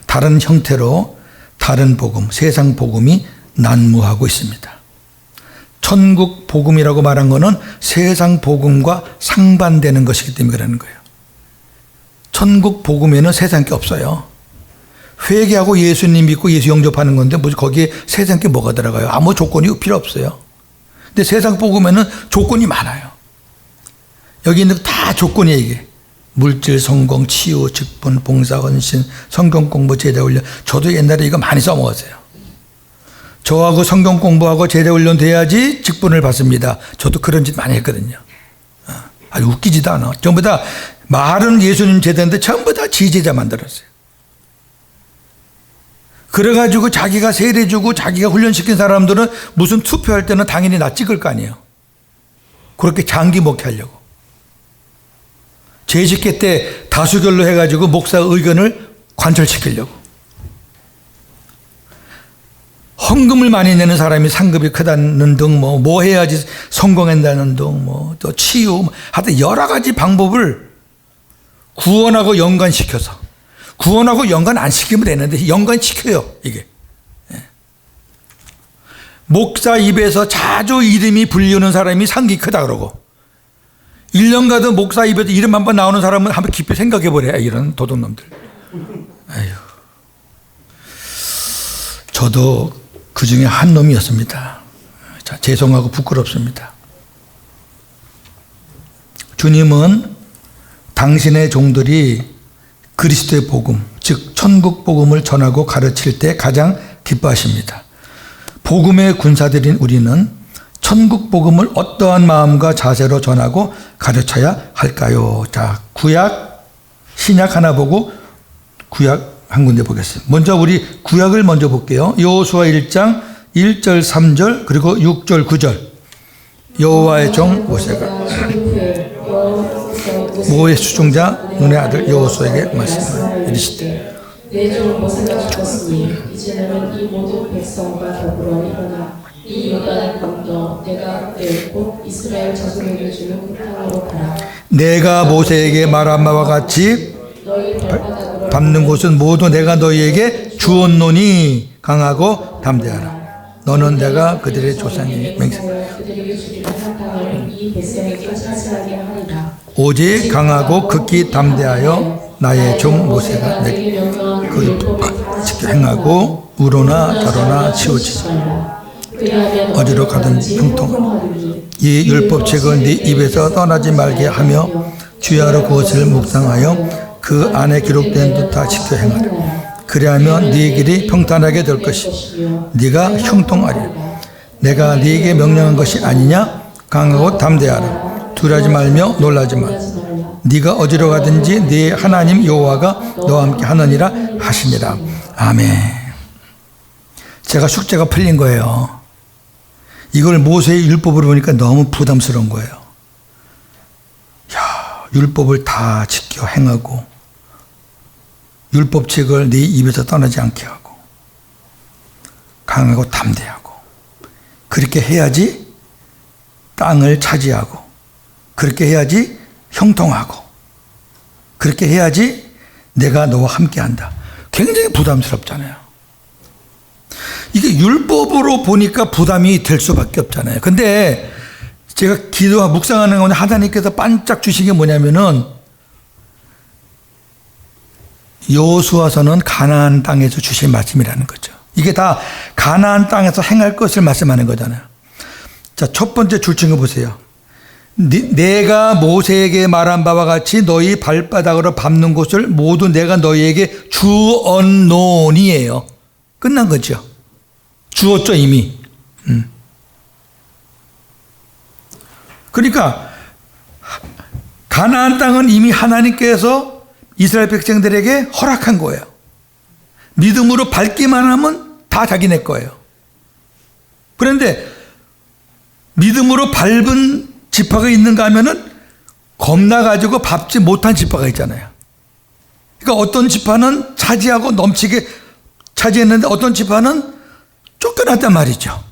다른 형태로 다른 복음, 세상 복음이 난무하고 있습니다. 천국 복음이라고 말한 것은 세상 복음과 상반되는 것이기 때문에 그러는 거예요. 천국 복음에는 세상 게 없어요. 회개하고 예수님 믿고 예수 영접하는 건데 뭐 거기에 세상 게 뭐가 들어가요? 아무 조건이 필요 없어요. 근데 세상 복음에는 조건이 많아요. 여기 있는 다 조건이에요. 이게 물질, 성공, 치유, 직분, 봉사, 헌신, 성경 공부, 제자 훈련. 저도 옛날에 이거 많이 써먹었어요. 저하고 성경 공부하고 제자 훈련 돼야지 직분을 받습니다. 저도 그런 짓 많이 했거든요. 아주 웃기지도 않아. 전부 다 말은 예수님 제자인데 전부 다 지제자 만들었어요. 그래가지고 자기가 세례주고 자기가 훈련시킨 사람들은 무슨 투표할 때는 당연히 나 찍을 거 아니에요. 그렇게 장기 목회하려고. 제10회 때 다수결로 해가지고 목사 의견을 관철시키려고. 헌금을 많이 내는 사람이 상급이 크다는 등 뭐 해야지 성공한다는 등 또 치유 하여튼 여러 가지 방법을 구원하고 연관시켜서 구원하고 연관 안 시키면 되는데 연관시켜요. 이게 목사 입에서 자주 이름이 불리는 사람이 상기 크다 그러고 1년 가도 목사 입에서 이름 한번 나오는 사람은 한번 깊이 생각해 보래. 이런 도둑놈들. 아유. 저도 그 중에 한 놈이었습니다. 자, 죄송하고 부끄럽습니다. 주님은 당신의 종들이 그리스도의 복음, 즉 천국 복음을 전하고 가르칠 때 가장 기뻐하십니다. 복음의 군사들인 우리는 천국 복음을 어떠한 마음과 자세로 전하고 가르쳐야 할까요? 자, 구약, 신약 하나 보고 구약 한 군데 보겠습니다. 먼저 우리 구약을 먼저 볼게요. 여호수아 1장 1절 3절 그리고 6절 9절. 여호와의 종 모세가 모의 수종자 눈의 아들 여호수아에게 말씀하여 이르시되 내 종 모세가 죽었으니 이제는 이 모든 백성과 더불어 일어나 이 요단을 건너 내가 그때 곧 이스라엘 자손에게 주는 그 땅으로 가라. 내가 모세에게 말한 바와 같이 밟는 곳은 모두 내가 너희에게 주었노니 강하고 담대하라. 너는 내가 그들의 조상이 맹세하라. 오직 강하고 극히 담대하여 나의 종 모세가 내게 그 지켜 행하고 우로나 저로나 치우치지 어디로 가든지 형통하라. 이 율법책을 네 입에서 떠나지 말게 하며 주야로 그것을 묵상하여 그 안에 기록된 듯 다 지켜 행하라. 그리하면 네 길이 평탄하게 될 것이요 네가 형통하리라. 내가 네게 명령한 것이 아니냐? 강하고 담대하라. 두려워하지 말며 놀라지 말라. 네가 어디로 가든지 네 하나님 여호와가 너와 함께 하느니라 하시니라. 아멘. 제가 숙제가 풀린 거예요. 이걸 모세의 율법을 보니까 너무 부담스러운 거예요. 야, 율법을 다 지켜 행하고 율법책을 네 입에서 떠나지 않게 하고 강하고 담대하고 그렇게 해야지 땅을 차지하고, 그렇게 해야지 형통하고, 그렇게 해야지 내가 너와 함께한다. 굉장히 부담스럽잖아요. 이게 율법으로 보니까 부담이 될 수밖에 없잖아요. 근데 제가 기도하고 묵상하는 건데 하나님께서 반짝 주신 게 뭐냐면은 여호수아서는 가나안 땅에서 주신 말씀이라는 거죠. 이게 다 가나안 땅에서 행할 것을 말씀하는 거잖아요. 자, 첫 번째 줄증거 보세요. 내가 모세에게 말한 바와 같이 너희 발바닥으로 밟는 곳을 모두 내가 너희에게 주었노니예요. 끝난 거죠. 주었죠, 이미. 그러니까 가나안 땅은 이미 하나님께서 이스라엘 백성들에게 허락한 거예요. 믿음으로 밟기만 하면 다 자기네 거예요. 그런데 믿음으로 밟은 지파가 있는가 하면은 겁나가지고 밟지 못한 지파가 있잖아요. 그러니까 어떤 지파는 차지하고 넘치게 차지했는데 어떤 지파는 쫓겨났단 말이죠.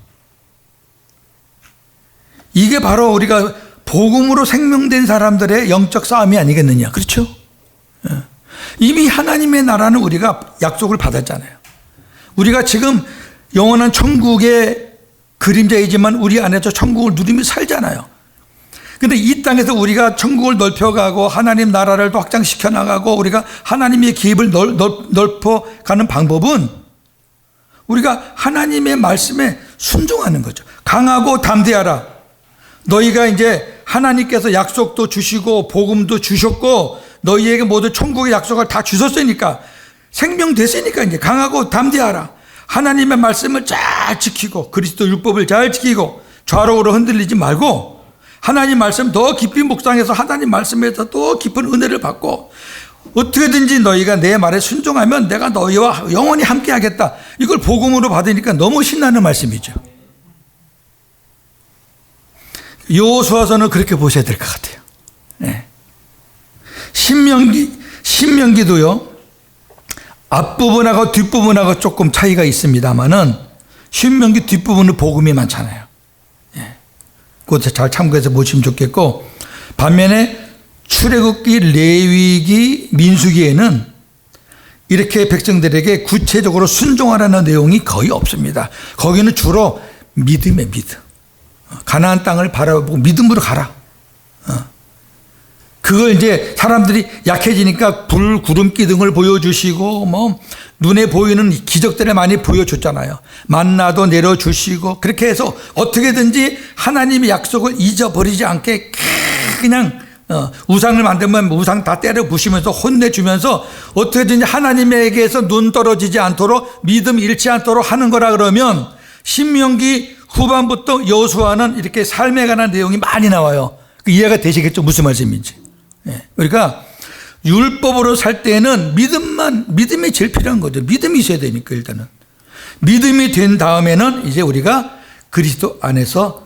이게 바로 우리가 복음으로 생명된 사람들의 영적 싸움이 아니겠느냐. 그렇죠? 이미 하나님의 나라는 우리가 약속을 받았잖아요. 우리가 지금 영원한 천국의 그림자이지만 우리 안에서 천국을 누리며 살잖아요. 근데 이 땅에서 우리가 천국을 넓혀가고 하나님 나라를 또 확장시켜 나가고 우리가 하나님의 기업을 넓혀가는 방법은 우리가 하나님의 말씀에 순종하는 거죠. 강하고 담대하라. 너희가 이제 하나님께서 약속도 주시고 복음도 주셨고 너희에게 모두 천국의 약속을 다 주셨으니까 생명됐으니까 이제 강하고 담대하라. 하나님의 말씀을 잘 지키고 그리스도 율법을 잘 지키고 좌로우로 흔들리지 말고 하나님 말씀 더 깊이 묵상해서 하나님 말씀에서 더 깊은 은혜를 받고 어떻게든지 너희가 내 말에 순종하면 내가 너희와 영원히 함께 하겠다. 이걸 복음으로 받으니까 너무 신나는 말씀이죠. 여호수아서는 그렇게 보셔야 될 것 같아요. 네. 신명기도요. 앞부분하고 뒷부분하고 조금 차이가 있습니다만은 신명기 뒷부분은 복음이 많잖아요. 예. 그것도 잘 참고해서 보시면 좋겠고 반면에 출애굽기, 레위기, 민수기에는 이렇게 백성들에게 구체적으로 순종하라는 내용이 거의 없습니다. 거기는 주로 믿음의 믿음. 가나안 땅을 바라보고 믿음으로 가라. 그걸 이제 사람들이 약해지니까 불, 구름 기둥을 보여주시고 뭐 눈에 보이는 기적들을 많이 보여줬잖아요. 만나도 내려주시고 그렇게 해서 어떻게든지 하나님의 약속을 잊어버리지 않게 그냥 우상을 만들면 우상 다 때려 부시면서 혼내주면서 어떻게든지 하나님에게서 눈 떨어지지 않도록 믿음 잃지 않도록 하는 거라 그러면 신명기 후반부터 여호수아는 이렇게 삶에 관한 내용이 많이 나와요. 이해가 되시겠죠? 무슨 말씀인지. 그러니까 율법으로 살 때는 믿음이 제일 필요한 거죠. 믿음이 있어야 되니까 일단은. 믿음이 된 다음에는 이제 우리가 그리스도 안에서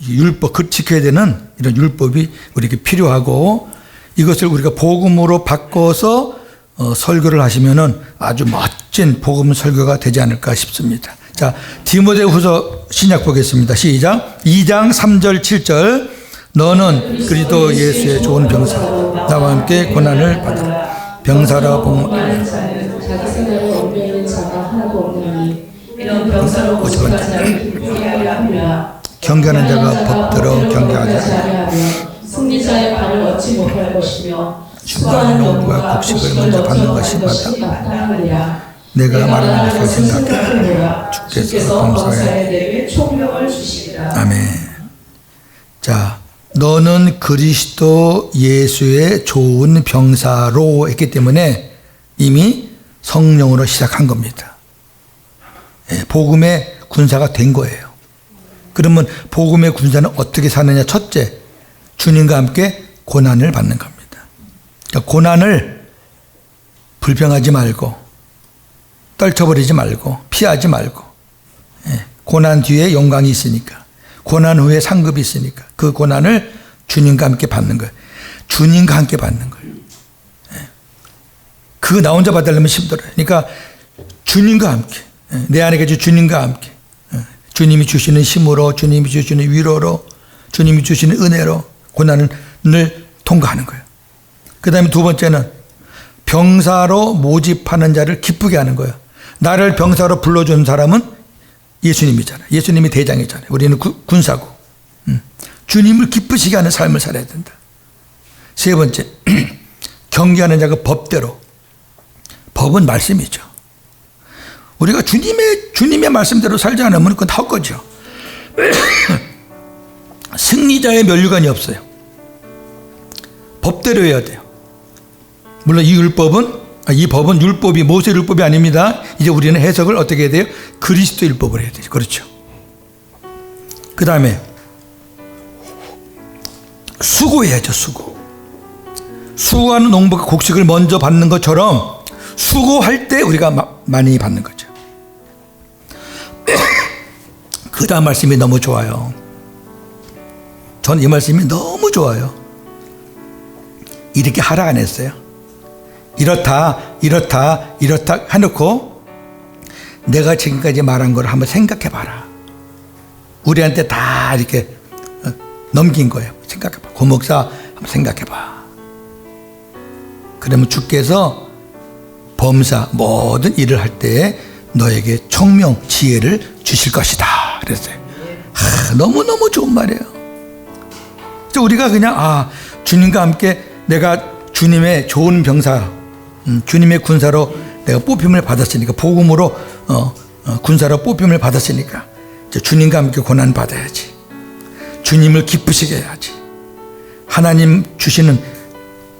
율법, 지켜야 되는 이런 율법이 우리에게 필요하고 이것을 우리가 복음으로 바꿔서 설교를 하시면은 아주 멋진 복음 설교가 되지 않을까 싶습니다. 자, 디모데후서 신약 보겠습니다. 시작. 2장 3절 7절. 너는 그리스도 예수의 좋은 병사 나와 함께 고난을 받으라. 병사라 복무하라. 자기 생각을 옮기는 자가 하나도 없느니 이런 병사로 고집한 자를 기쁘게 하려 함이라. 경계하는 자가 법대로 경계하지 않으라. 승리자의 발을 얻지 못할 것이며 수고하는 농부가 곡식을 먼저 받는 것이 마땅하니라. 내가 말하는 것을 생각해 주께서 범사에 내게 총명을 주시리라. 아멘. 자, 너는 그리스도 예수의 좋은 병사로 했기 때문에 이미 성령으로 시작한 겁니다. 복음의 군사가 된 거예요. 그러면 복음의 군사는 어떻게 사느냐? 첫째, 주님과 함께 고난을 받는 겁니다. 그러니까 고난을 불평하지 말고 떨쳐버리지 말고 피하지 말고 고난 뒤에 영광이 있으니까 고난 후에 상급이 있으니까 그 고난을 주님과 함께 받는 거예요. 주님과 함께 받는 거예요. 그거 나 혼자 받으려면 힘들어요. 그러니까 주님과 함께 내 안에 계신 주님과 함께 주님이 주시는 힘으로, 주님이 주시는 위로로, 주님이 주시는 은혜로 고난을 통과하는 거예요. 그 다음에 두 번째는 병사로 모집하는 자를 기쁘게 하는 거예요. 나를 병사로 불러준 사람은 예수님이잖아요. 예수님이 대장이잖아요. 우리는 군사고. 주님을 기쁘시게 하는 삶을 살아야 된다. 세 번째, 경계하는 자가 법대로. 법은 말씀이죠. 우리가 주님의 말씀대로 살지 않으면 그건 헛거죠. 승리자의 면류관이 없어요. 법대로 해야 돼요. 물론 이 법은 율법이 모세 율법이 아닙니다. 이제 우리는 해석을 어떻게 해야 돼요? 그리스도 율법을 해야 되죠. 그렇죠. 그 다음에 수고해야죠. 수고하는 농부가 곡식을 먼저 받는 것처럼 수고할 때 우리가 많이 받는 거죠. 그 다음 말씀이 너무 좋아요. 전 이 말씀이 너무 좋아요. 이렇게 하라 안 했어요. 이렇다 해놓고 내가 지금까지 말한 걸 한번 생각해 봐라. 우리한테 다 이렇게 넘긴 거예요. 생각해 봐. 고목사 한번 생각해 봐. 그러면 주께서 범사 모든 일을 할 때 너에게 총명 지혜를 주실 것이다. 그랬어요. 너무너무 좋은 말이에요. 우리가 그냥 주님과 함께 내가 주님의 좋은 병사, 주님의 군사로 내가 뽑힘을 받았으니까, 복음으로 군사로 뽑힘을 받았으니까 이제 주님과 함께 고난 받아야지. 주님을 기쁘시게 해야지. 하나님 주시는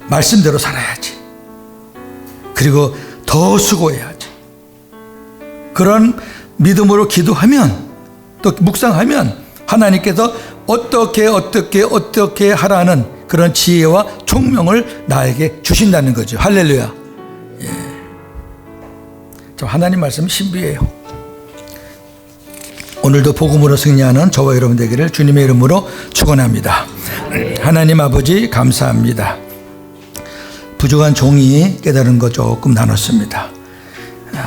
말씀대로 살아야지. 그리고 더 수고해야지. 그런 믿음으로 기도하면, 또 묵상하면 하나님께서 어떻게 하라는 그런 지혜와 총명을 나에게 주신다는 거죠. 할렐루야. 예. 하나님 말씀 신비해요. 오늘도 복음으로 승리하는 저와 여러분 되기를 주님의 이름으로 축원합니다. 하나님 아버지 감사합니다. 부족한 종이 깨달은 것 조금 나눴습니다.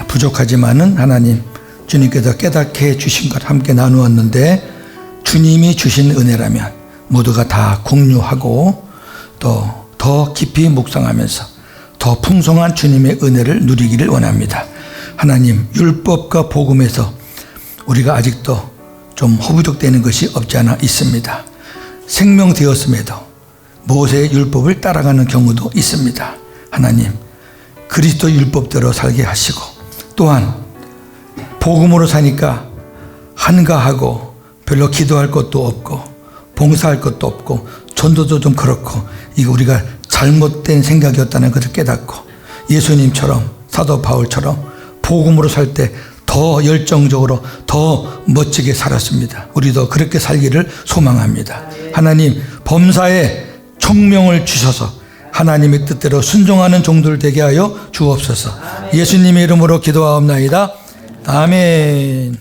부족하지만은 하나님 주님께서 깨닫게 해주신 것 함께 나누었는데, 주님이 주신 은혜라면 모두가 다 공유하고 또 더 깊이 묵상하면서 더 풍성한 주님의 은혜를 누리기를 원합니다. 하나님, 율법과 복음에서 우리가 아직도 좀 허부족되는 것이 없지 않아 있습니다. 생명되었음에도 모세의 율법을 따라가는 경우도 있습니다. 하나님, 그리스도 율법대로 살게 하시고, 또한 복음으로 사니까 한가하고 별로 기도할 것도 없고 봉사할 것도 없고 전도도 좀 그렇고, 이거 우리가 잘못된 생각이었다는 것을 깨닫고 예수님처럼, 사도 바울처럼 복음으로 살 때 더 열정적으로 더 멋지게 살았습니다. 우리도 그렇게 살기를 소망합니다. 하나님, 범사에 총명을 주셔서 하나님의 뜻대로 순종하는 종들 되게 하여 주옵소서. 예수님의 이름으로 기도하옵나이다. 아멘.